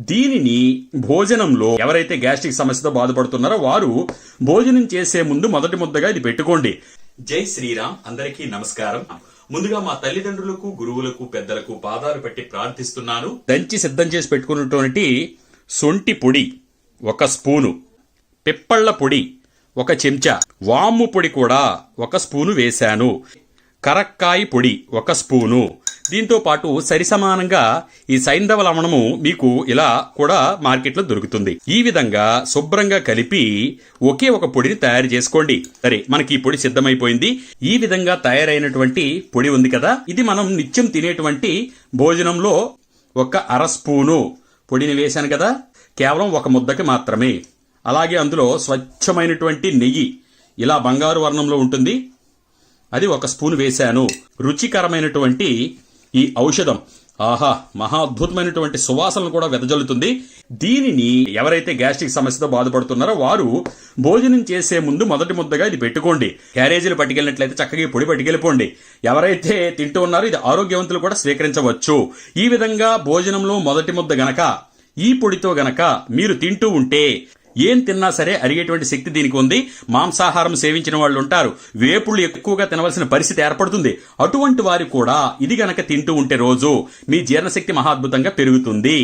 దీనిని భోజనంలో ఎవరైతే గ్యాస్ట్రిక్ సమస్యతో బాధపడుతున్నారో వారు భోజనం చేసే ముందు మొదటి ముద్దగా ఇది పెట్టుకోండి. జై శ్రీరామ్. అందరికీ నమస్కారం. ముందుగా మా తల్లిదండ్రులకు, గురువులకు, పెద్దలకు పాదాలు పెట్టి ప్రార్థిస్తున్నాను. దంచి సిద్ధం చేసి పెట్టుకున్నటువంటి సొంటి పొడి 1 స్పూను, పిప్పళ్ల పొడి 1 చెంచా, వాము పొడి కూడా 1 స్పూను వేశాను, కరక్కాయ పొడి 1 స్పూను. దీంతో పాటు సరిసమానంగా ఈ సైంధవ లవణము మీకు ఇలా కూడా మార్కెట్లో దొరుకుతుంది. ఈ విధంగా శుభ్రంగా కలిపి ఒకే ఒక పొడిని తయారు చేసుకోండి. సరే, మనకి ఈ పొడి సిద్ధమైపోయింది. ఈ విధంగా తయారైనటువంటి పొడి ఉంది కదా, ఇది మనం నిత్యం తినేటువంటి భోజనంలో 1/2 స్పూను పొడిని వేశాను కదా, కేవలం 1 ముద్దకి మాత్రమే. అలాగే అందులో స్వచ్ఛమైనటువంటి నెయ్యి ఇలా బంగారు వర్ణంలో ఉంటుంది, అది 1 స్పూన్ వేశాను. రుచికరమైనటువంటి ఈ ఔషధం ఆహా మహా అద్భుతమైనటువంటి సువాసనలు కూడా వెదజల్లుతుంది. దీనిని ఎవరైతే గ్యాస్ట్రిక్ సమస్యతో బాధపడుతున్నారో వారు భోజనం చేసే ముందు మొదటి ముద్దగా ఇది పెట్టుకోండి. క్యారేజీలు పట్టుకెళ్ళినట్లయితే చక్కగా ఈ పొడి పట్టుకెళ్ళిపోండి. ఎవరైతే తింటూ ఉన్నారో ఇది ఆరోగ్యవంతులు కూడా స్వీకరించవచ్చు. ఈ విధంగా భోజనంలో మొదటి ముద్ద గనక ఈ పొడితో గనక మీరు తింటూ ఉంటే ఏం తిన్నా సరే అరిగేటువంటి శక్తి దీనికి ఉంది. మాంసాహారం సేవించిన వాళ్ళు ఉంటారు, వేపుళ్ళు ఎక్కువగా తినవలసిన పరిస్థితి ఏర్పడుతుంది. అటువంటి వారు కూడా ఇది గనక తింటూ ఉంటే రోజు మీ జీర్ణశక్తి మహా అద్భుతంగా పెరుగుతుంది.